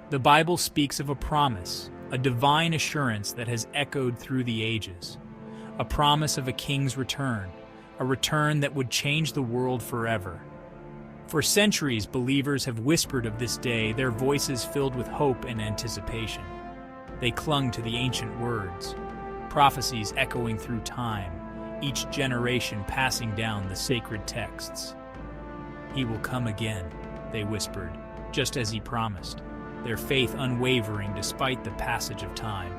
The Bible speaks of a promise, a divine assurance that has echoed through the ages, a promise of a king's return, a return that would change the world forever. For centuries, believers have whispered of this day, their voices filled with hope and anticipation. They clung to the ancient words, prophecies echoing through time, each generation passing down the sacred texts. "He will come again," they whispered, just as he promised, their faith unwavering despite the passage of time.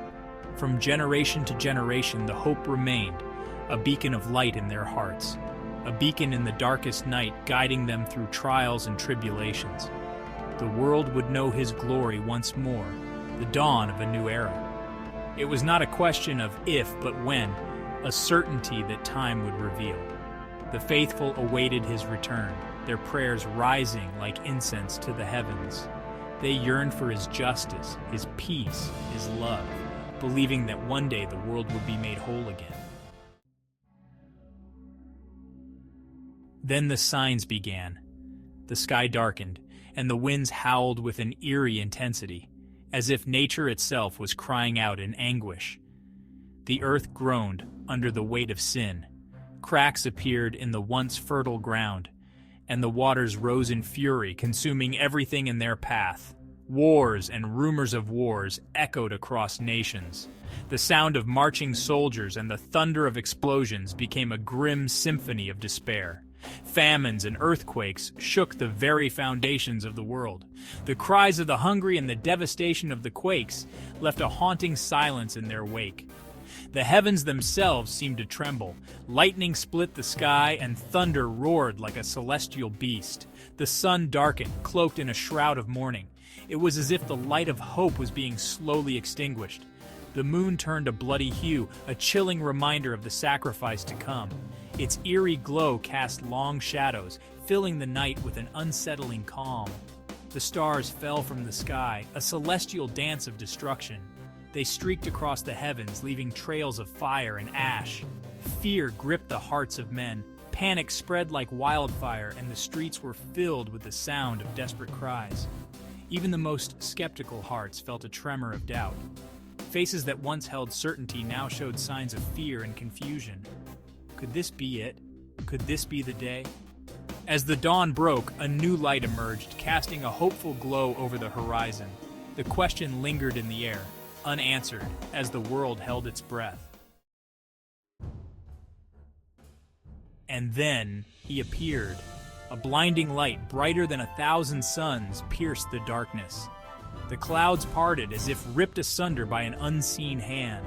From generation to generation, the hope remained, a beacon of light in their hearts, a beacon in the darkest night guiding them through trials and tribulations. The world would know his glory once more, the dawn of a new era. It was not a question of if, but when, a certainty that time would reveal. The faithful awaited his return, their prayers rising like incense to the heavens. They yearned for his justice, his peace, his love, believing that one day the world would be made whole again. Then the signs began. The sky darkened, and the winds howled with an eerie intensity, as if nature itself was crying out in anguish. The earth groaned under the weight of sin. Cracks appeared in the once fertile ground, and the waters rose in fury, consuming everything in their path. Wars and rumors of wars echoed across nations. The sound of marching soldiers and the thunder of explosions became a grim symphony of despair. Famines and earthquakes shook the very foundations of the world. The cries of the hungry and the devastation of the quakes left a haunting silence in their wake. The heavens themselves seemed to tremble. Lightning split the sky, and thunder roared like a celestial beast. The sun darkened, cloaked in a shroud of mourning. It was as if the light of hope was being slowly extinguished. The moon turned a bloody hue, a chilling reminder of the sacrifice to come. Its eerie glow cast long shadows, filling the night with an unsettling calm. The stars fell from the sky, a celestial dance of destruction. They streaked across the heavens, leaving trails of fire and ash. Fear gripped the hearts of men. Panic spread like wildfire, and the streets were filled with the sound of desperate cries. Even the most skeptical hearts felt a tremor of doubt. Faces that once held certainty now showed signs of fear and confusion. Could this be it? Could this be the day? As the dawn broke, a new light emerged, casting a hopeful glow over the horizon. The question lingered in the air, unanswered, as the world held its breath. And then he appeared. A blinding light, brighter than 1,000 suns, pierced the darkness. The clouds parted as if ripped asunder by an unseen hand.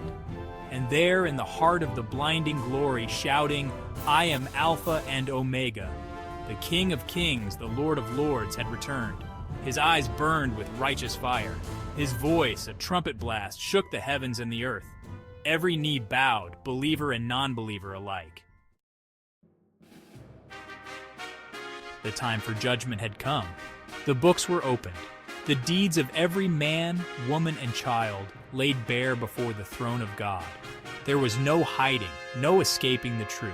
And there in the heart of the blinding glory, shouting, "I am Alpha and Omega," the King of Kings, the Lord of Lords, had returned. His eyes burned with righteous fire. His voice, a trumpet blast, shook the heavens and the earth. Every knee bowed, believer and non-believer alike. The time for judgment had come. The books were opened. The deeds of every man, woman, and child laid bare before the throne of God. There was no hiding, no escaping the truth.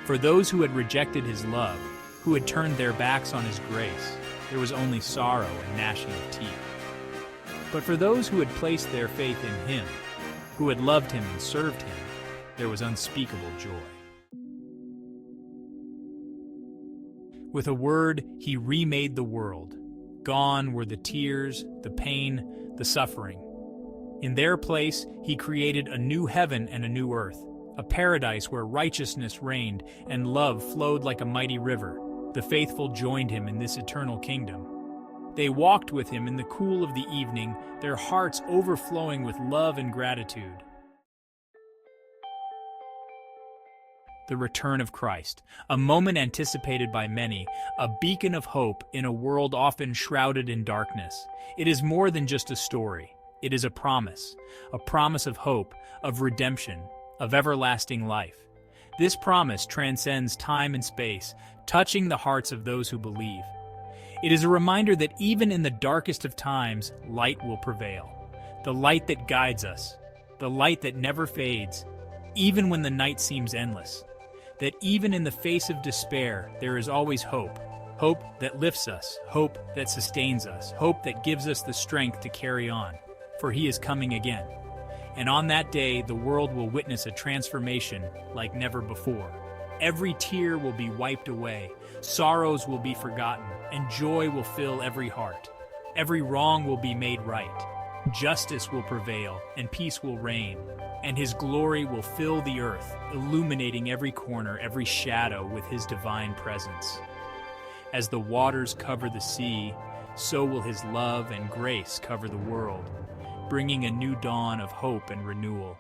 For those who had rejected his love, who had turned their backs on his grace, there was only sorrow and gnashing of teeth. But for those who had placed their faith in him, who had loved him and served him, there was unspeakable joy. With a word, he remade the world. Gone were the tears, the pain, the suffering. In their place, he created a new heaven and a new earth, a paradise where righteousness reigned and love flowed like a mighty river. The faithful joined him in this eternal kingdom. They walked with him in the cool of the evening, their hearts overflowing with love and gratitude. The return of Christ, a moment anticipated by many, a beacon of hope in a world often shrouded in darkness. It is more than just a story. It is a promise of hope, of redemption, of everlasting life. This promise transcends time and space, touching the hearts of those who believe. It is a reminder that even in the darkest of times, light will prevail. The light that guides us, the light that never fades, even when the night seems endless. That even in the face of despair, there is always hope Hope that lifts us, hope that sustains us, hope that gives us the strength to carry on, for he is coming again. And on that day, the world will witness a transformation like never before. Every tear will be wiped away, sorrows will be forgotten, and joy will fill every heart. Every wrong will be made right. Justice will prevail, and peace will reign, and his glory will fill the earth, illuminating every corner, every shadow with his divine presence. As the waters cover the sea, so will his love and grace cover the world, bringing a new dawn of hope and renewal.